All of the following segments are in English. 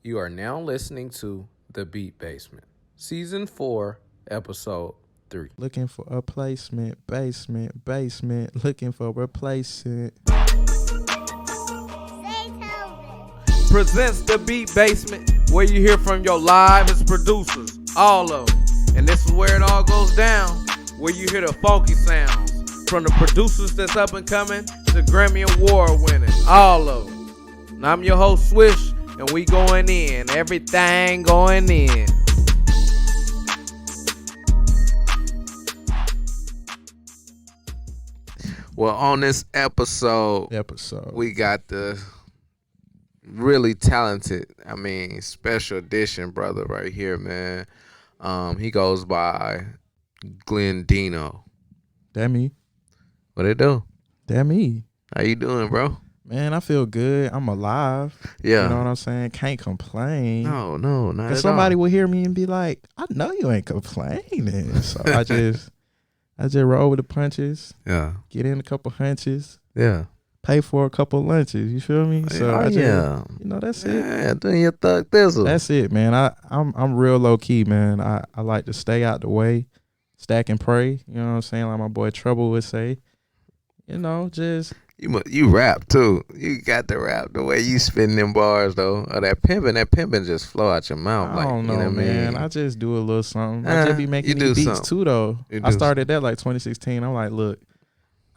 You are now listening to The Beat Basement, Season 4, Episode 3. Looking for a placement, basement, looking for replacement. Presents The Beat Basement, where you hear from your livest producers, all of them. And this is where it all goes down, where you hear the funky sounds, from the producers that's up and coming to Grammy Award winning, all of them. And I'm your host, Swish, and we going in, everything going in. Well, on this episode, we got the really talented, special edition brother right here, man. He goes by Glendino. That me. What it do? That me. How you doing, bro? Man, I feel good. I'm alive. Yeah. You know what I'm saying? Can't complain. No, not at all. Because somebody will hear me and be like, I know you ain't complaining. So I just roll with the punches. Yeah. Get in a couple hunches. Yeah. Pay for a couple lunches. You feel me? So that's it. Yeah, doing your thug thistle. That's it, man. I'm real low key, man. I like to stay out the way, stack and pray. You know what I'm saying? Like my boy Trouble would say. You know, just you rap too. You got to rap the way you spin them bars though. Or that pimping just flow out your mouth. I don't know, you know what man. I just do a little something. I just be making these beats something too, though. I started that like 2016. I'm like, look,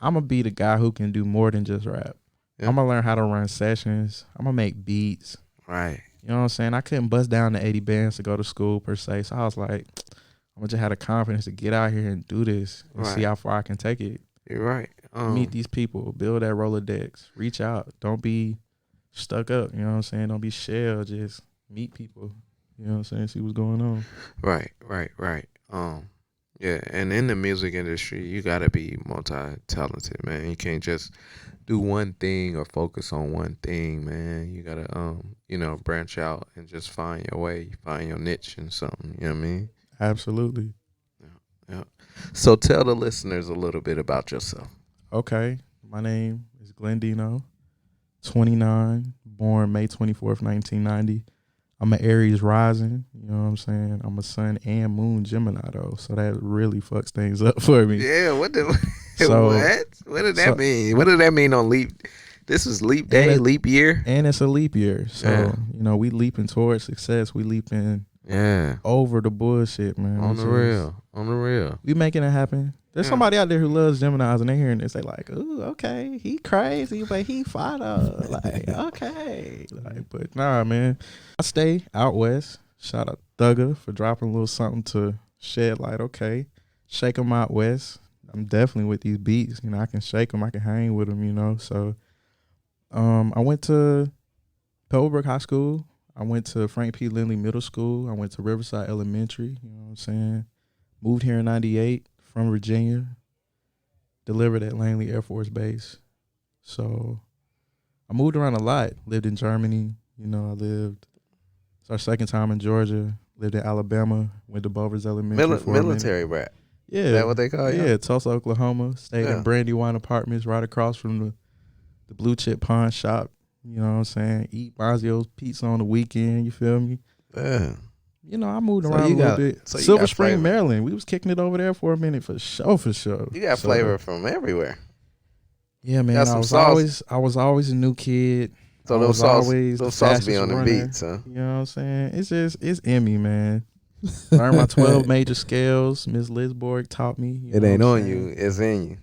I'm gonna be the guy who can do more than just rap. Yeah. I'm gonna learn how to run sessions. I'm gonna make beats. Right. You know what I'm saying? I couldn't bust down the 80 bands to go to school per se. So I was like, I'm gonna just have the confidence to get out here and do this and see how far I can take it. You're right. Meet these people, build that Rolodex, reach out. Don't be stuck up. You know what I'm saying? Don't be shell. Just meet people. You know what I'm saying? See what's going on. Right. Yeah, and in the music industry, you gotta be multi-talented, man. You can't just do one thing or focus on one thing, man. You gotta, branch out and just find your way, find your niche in something. You know what I mean? Absolutely. Yeah. So tell the listeners a little bit about yourself. Okay, my name is Glendino, 29, born May 24th, 1990. I'm an Aries rising, you know what I'm saying? I'm a sun and moon Gemini, though, so that really fucks things up for me. Yeah, what did that mean? What did that mean on leap? This is leap day, leap year? And it's a leap year, so, we leaping towards success. We leaping over the bullshit, man. On the real. We making it happen. There's somebody out there who loves Geminis and they hearing this, they like, ooh, okay, he crazy, but he fine up. Like, okay. But nah, man. I stay out west. Shout out Thugger for dropping a little something to shed light. Okay. Shake them out west. I'm definitely with these beats. I can shake them. I can hang with them, So I went to Pebblebrook High School. I went to Frank P. Lindley Middle School. I went to Riverside Elementary. You know what I'm saying? Moved here in 98. From Virginia, delivered at Langley Air Force Base. So I moved around a lot. Lived in Germany. It's our second time in Georgia. Lived in Alabama. Went to Bovers Elementary for military brat. Yeah. Is that what they call you? Yeah, Tulsa, Oklahoma. Stayed in Brandywine Apartments right across from the Blue Chip Pawn Shop. You know what I'm saying? Eat Mazio's pizza on the weekend. You feel me? Yeah. I moved around a little bit. Silver Spring, Maryland. We was kicking it over there for a minute for sure. You got flavor from everywhere. Yeah, man. I was always a new kid. So those sauce be on the beats, huh? You know what I'm saying? It's in me, man. Learned my 12 major scales. Miss Lisborg taught me. It ain't on you. It's in you.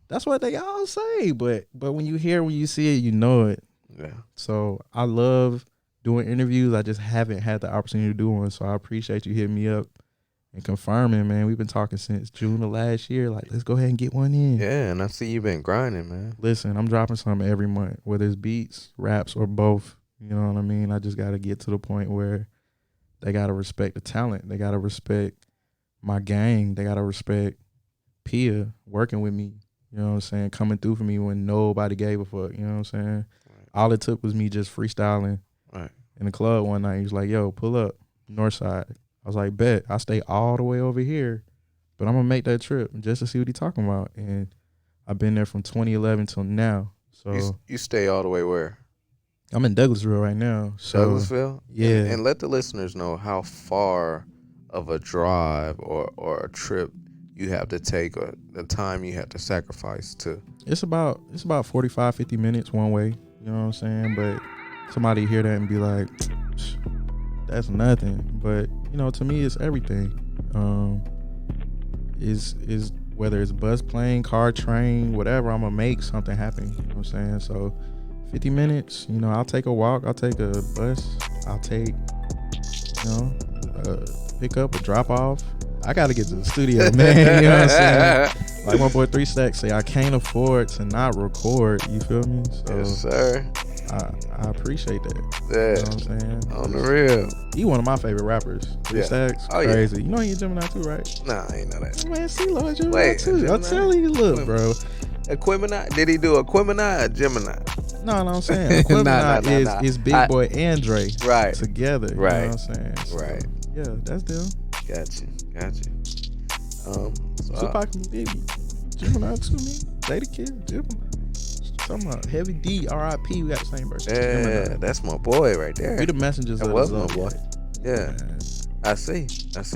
That's what they all say. But when you see it, you know it. Yeah. So I love doing interviews. I just haven't had the opportunity to do one, so I appreciate you hitting me up and confirming, man. We've been talking since June of last year. Like, let's go ahead and get one in. Yeah, and I see you've been grinding, man. Listen, I'm dropping something every month, whether it's beats, raps, or both. You know what I mean? I just got to get to the point where they got to respect the talent. They got to respect my gang. They got to respect Pia working with me. You know what I'm saying? Coming through for me when nobody gave a fuck. You know what I'm saying? Right. All it took was me just freestyling. Right. In the club one night. He was like, yo, pull up, north side. I was like, bet. I stay all the way over here, but I'm going to make that trip just to see what he talking about. And I've been there from 2011 till now. So you stay all the way where? I'm in Douglasville right now. So Douglasville? yeah, And let the listeners know how far of a drive or a trip you have to take, or the time you have to sacrifice to. it's about 45, 50 minutes one way. You know what I'm saying? But somebody hear that and be like, that's nothing. But to me, it's everything. Is whether it's bus, plane, car, train, whatever, I'm gonna make something happen. You know what I'm saying? So 50 minutes, I'll take a walk, I'll take a bus, I'll take, pick up or drop off. I gotta get to the studio, man. You know what I'm saying? Like my boy 3 Stacks say, I can't afford to not record. You feel me? So Yes, sir. I appreciate that. Yeah. You know what I'm saying? On the real. He one of my favorite rappers. 3 Stacks, crazy. Yeah. You know he a Gemini too, right? Nah, I ain't know that. Man, C-Lo Gemini Wait, too. Gemini? I'm telling you, look, bro. Equimini? Did he do Equimini or Gemini? No, I'm saying Equimini is Big Boy and Dre right together. Right. You know what I'm saying? So, right. Yeah, that's them. Got you. Tupac and Biggie, Gemini too, me. They the kid, Gemini. Talking about Heavy D, R.I.P. We got the same birthday. Yeah, Gemini. that's my boy right there. We the messengers that of was the my boy. Yeah, man. I see.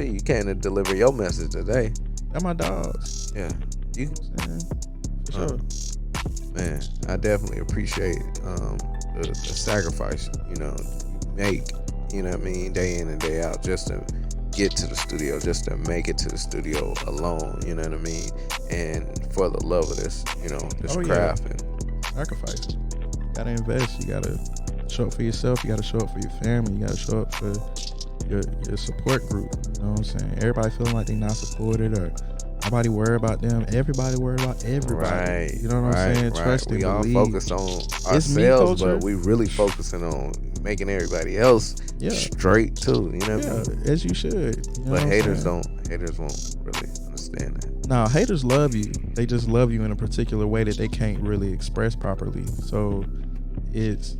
You came to deliver your message today. That's my dogs. Yeah, you. For sure. Man, I definitely appreciate the sacrifice you make. You know what I mean, day in and day out, just to get to the studio, just to make it to the studio alone. You know what I mean, and for the love of this, this craft. Yeah. And sacrifice. You gotta invest. You gotta show up for yourself. You gotta show up for your family. You gotta show up for your support group. You know what I'm saying? Everybody feeling like they not supported or nobody worry about them. Everybody worry about everybody. Right. You know what I'm saying? Right. Trust and we all believe. focus on ourselves, but we really focusing on making everybody else straight too. You know what I mean? As you should. But haters won't really understand that. No, haters love you. They just love you in a particular way that they can't really express properly. So it's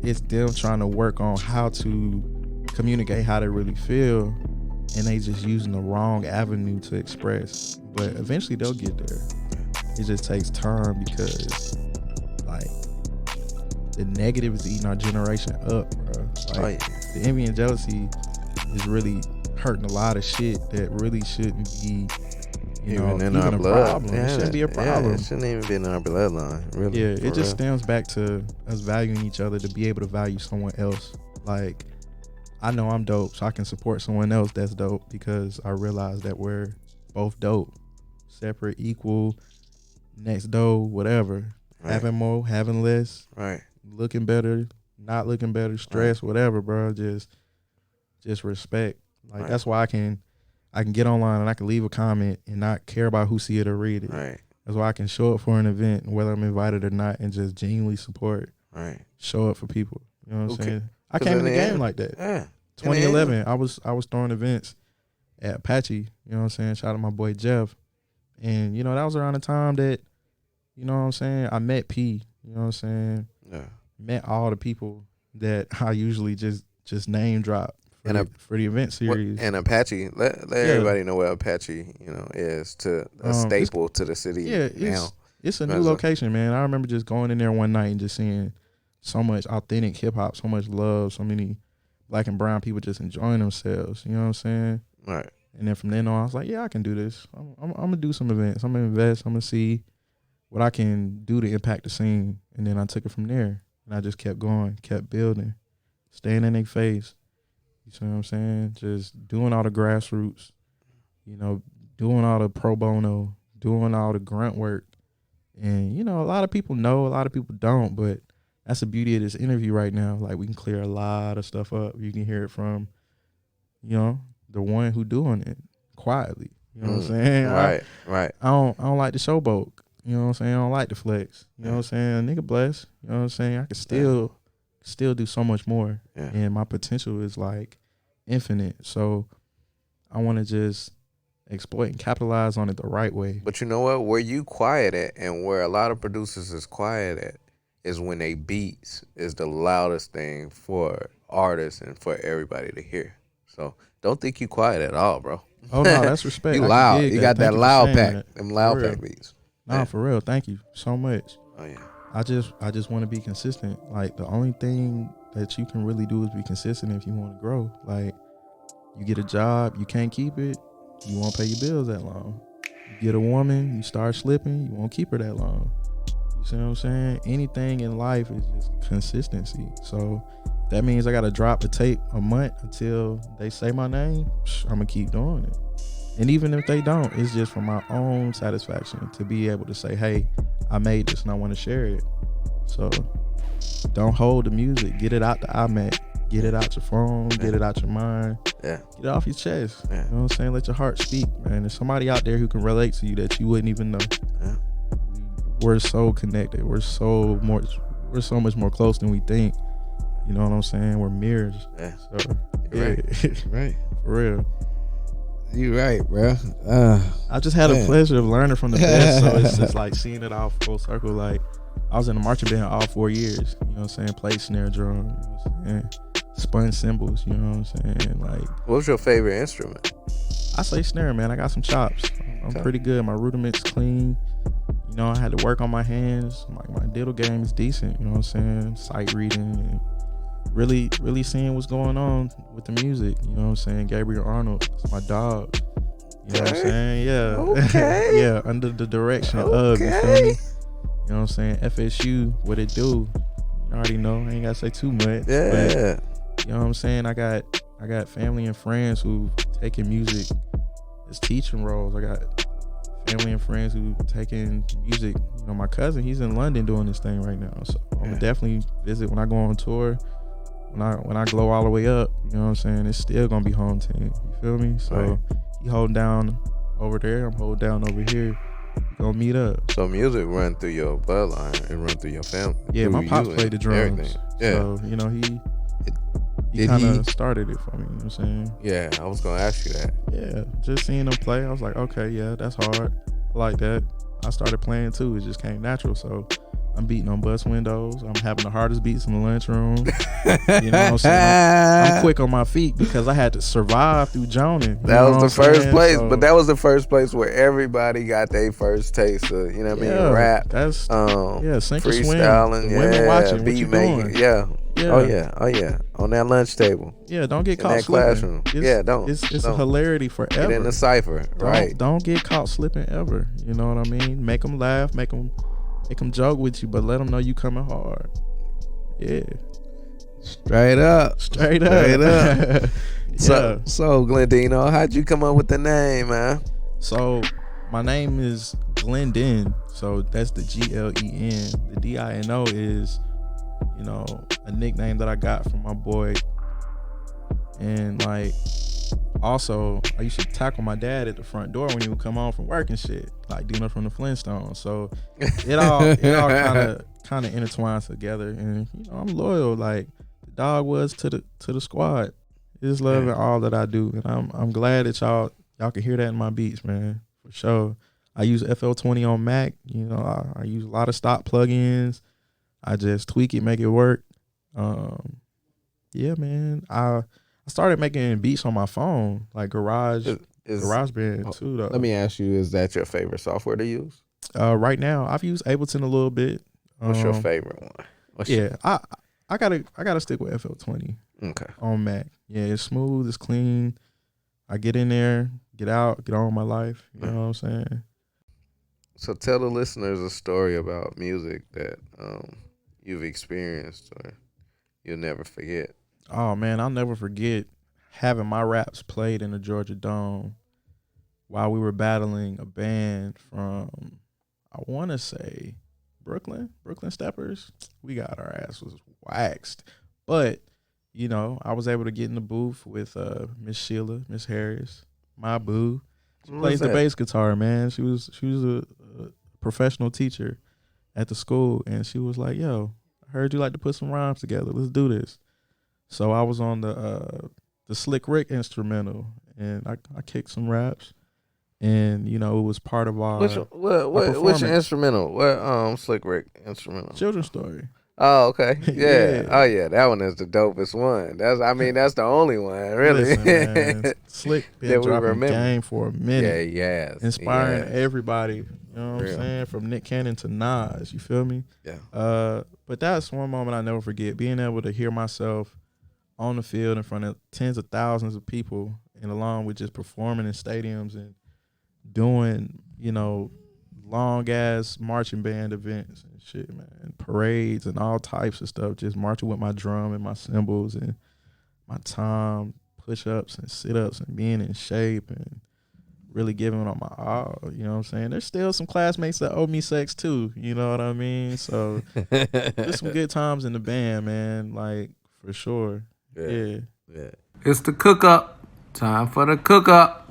them trying to work on how to communicate how they really feel, and they just using the wrong avenue to express. But eventually they'll get there. It just takes time because like the negative is eating our generation up, bro. Like the envy and jealousy is really hurting a lot of shit that really shouldn't be even our a blood. problem. It shouldn't be a problem. It shouldn't even be in our bloodline, really. Yeah, it just stems back to us valuing each other to be able to value someone else. Like, I know I'm dope, so I can support someone else that's dope because I realize that we're both dope. Separate, equal, next door, whatever. Right. Having more, having less. Right. Looking better, not looking better, stress, whatever, bro. Just respect. Like, that's why I can get online and I can leave a comment and not care about who see it or read it. Right. That's why I can show up for an event, whether I'm invited or not, and just genuinely support. Right. Show up for people. You know what I'm saying? I came in the game like that. Yeah. 2011, I was throwing events at Apache. You know what I'm saying? Shout out to my boy Jeff. And that was around the time that, you know what I'm saying, I met P. You know what I'm saying? Yeah. Met all the people that I usually just name drop. For the event series. And Apache, let everybody know where Apache, is to a staple to the city. Yeah, it's a new location, man. I remember just going in there one night and just seeing so much authentic hip hop, so much love, so many black and brown people just enjoying themselves. You know what I'm saying? Right. And then from then on, I was like, yeah, I can do this. I'm gonna do some events. I'm gonna invest. I'm gonna see what I can do to impact the scene. And then I took it from there, and I just kept going, kept building, staying in their face. You see what I'm saying? Just doing all the grassroots, doing all the pro bono, doing all the grunt work. And, a lot of people know, a lot of people don't, but that's the beauty of this interview right now. Like, we can clear a lot of stuff up. You can hear it from, the one who doing it quietly. You know what I'm saying? Right. I don't like the showboat. You know what I'm saying? I don't like the flex. You know what I'm saying? Nigga blessed. You know what I'm saying? I can still do so much more. Yeah. And my potential is like infinite. So I want to just exploit and capitalize on it the right way. But you know what? Where you quiet at and where a lot of producers is quiet at is when they beats is the loudest thing for artists and for everybody to hear. So don't think you quiet at all, bro. Oh, no, that's respect. You loud. You got that loud pack. Them loud pack beats. Nah, for real. Thank you so much. Oh, yeah. I just want to be consistent. Like, the only thing that you can really do is be consistent if you want to grow. Like, you get a job, you can't keep it, you won't pay your bills that long. You get a woman, you start slipping, you won't keep her that long. You see what I'm saying? Anything in life is just consistency. So that means I got to drop the tape a month until they say my name. I'm going to keep doing it. And even if they don't, it's just for my own satisfaction to be able to say, hey, I made this and I want to share it. So don't hold the music. Get it out the iMac. Get it out your phone. Get it out your mind. Yeah. Get it off your chest. Yeah. You know what I'm saying? Let your heart speak, man. There's somebody out there who can relate to you that you wouldn't even know. Yeah. We're so connected. We're so much more close than we think. You know what I'm saying? We're mirrors. Yeah. So, yeah. Right. Right. For real. You right, bro. I just had a pleasure of learning from the best, so it's just like seeing it all full circle. Like, I was in the marching band all 4 years. You know what I'm saying? Played snare drum. You know what I'm saying? Spun cymbals. You know what I'm saying? Like, What was your favorite instrument? I say snare, man. I got some chops. I'm pretty good. My rudiments clean. You know, I had to work on my hands. Like, my diddle game is decent. You know what I'm saying? Sight reading and really seeing what's going on with the music. You know what I'm saying? Gabriel Arnold, that's my dog. You know what I'm saying? Yeah. Okay. Yeah, under the direction of, you feel me? You know what I'm saying? FSU, what it do? You already know. I ain't gotta say too much. Yeah. But, you know what I'm saying? I got family and friends who taking music as teaching roles. I got family and friends who taking music. You know, my cousin, he's in London doing this thing right now. So I'm gonna definitely visit when I go on tour. When I glow all the way up, you know what I'm saying? It's still gonna be home team. You feel me? So he holding down over there, I'm holding down over here. We gonna meet up. So music run through your bloodline and run through your family. Yeah, my pops played the drums. Everything. Yeah. So, you know, he kind of started it for me, you know what I'm saying? Yeah, I was gonna ask you that. Yeah, just seeing him play, I was like, okay, yeah, that's hard. I like that. I started playing too. It just came natural. So I'm beating on bus windows. I'm having the hardest beats in the lunchroom. You know what I'm saying? I'm quick on my feet because I had to survive through joning. That was the first place, but that was the first place where everybody got their first taste of, you know what I mean, rap. That's sink or swim. Freestyling, Women watching, beat what you making, doing? yeah. Yeah. Oh yeah. On that lunch table. Yeah, don't get In caught that slipping. classroom. It's a hilarity forever. Get in the cipher, right? Don't get caught slipping ever. You know what I mean? Make them laugh, make them joke with you, but let them know you coming hard. Yeah. Straight up. So Glendino, how'd you come up with the name, man? So my name is Glendin. So that's the Glen. The Dino is, you know, a nickname that I got from my boy. And like, also, I used to tackle my dad at the front door when he would come home from work and shit, like Dino from the Flintstones. So it all kind of intertwines together. And you know, I'm loyal. Like the dog was to the squad. Just loving all that I do, and I'm glad that y'all can hear that in my beats, man, for sure. I use FL20 on Mac. You know, I use a lot of stock plugins. I just tweak it, make it work. Yeah, man. I started making beats on my phone, like GarageBand too, though. Let me ask you, is that your favorite software to use? Right now, I've used Ableton a little bit. What's your favorite one? I gotta stick with FL20. Okay. On Mac. Yeah, it's smooth, it's clean. I get in there, get out, get on with my life. You know what I'm saying? So tell the listeners a story about music that you've experienced or you'll never forget. Oh man, I'll never forget having my raps played in the Georgia Dome while we were battling a band from, I want to say, Brooklyn Steppers. We got our asses waxed. But, you know, I was able to get in the booth with Miss Sheila, Miss Harris, my boo. She plays the bass guitar, man. She was a professional teacher at the school, and she was like, yo, I heard you like to put some rhymes together. Let's do this. So I was on the Slick Rick instrumental, and I kicked some raps, and you know it was part of our which instrumental? What Slick Rick instrumental? Children's Story. Oh, okay. Yeah. Yeah. Oh yeah, that one is the dopest one. That's the only one, really. Listen, man, Slick been dropping game for a minute. Yeah, yes. Inspiring everybody You know what I'm Real. saying? From Nick Cannon to Nas, you feel me? Yeah. But that's one moment I never forget, being able to hear myself on the field in front of tens of thousands of people, and along with just performing in stadiums and doing, you know, long ass marching band events and shit, man, parades and all types of stuff, just marching with my drum and my cymbals and my time, push-ups and sit-ups and being in shape and really giving it on my all, you know what I'm saying? There's still some classmates that owe me sex too, you know what I mean? So there's some good times in the band, man, like, for sure. Yeah. It's the cook up. Time for the cook up.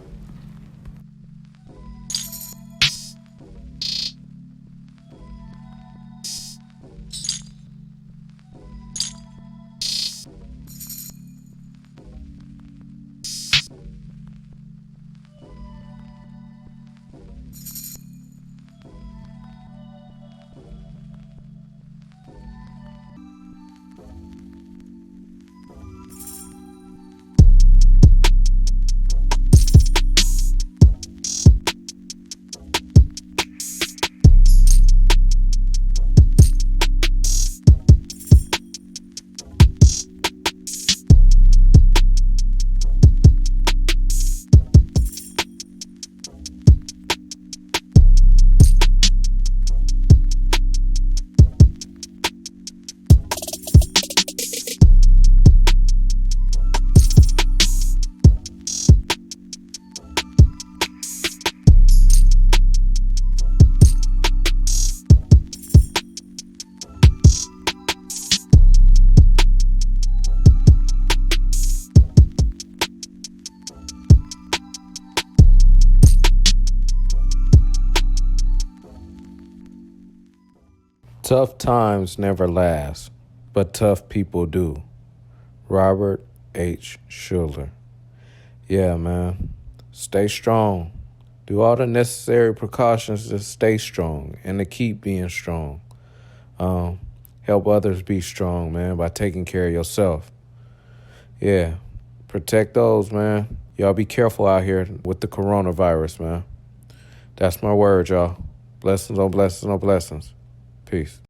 Tough times never last, but tough people do. Robert H. Schuller. Yeah, man. Stay strong. Do all the necessary precautions to stay strong and to keep being strong. Help others be strong, man, by taking care of yourself. Yeah. Protect those, man. Y'all be careful out here with the coronavirus, man. That's my word, y'all. Blessings on blessings on blessings. Peace.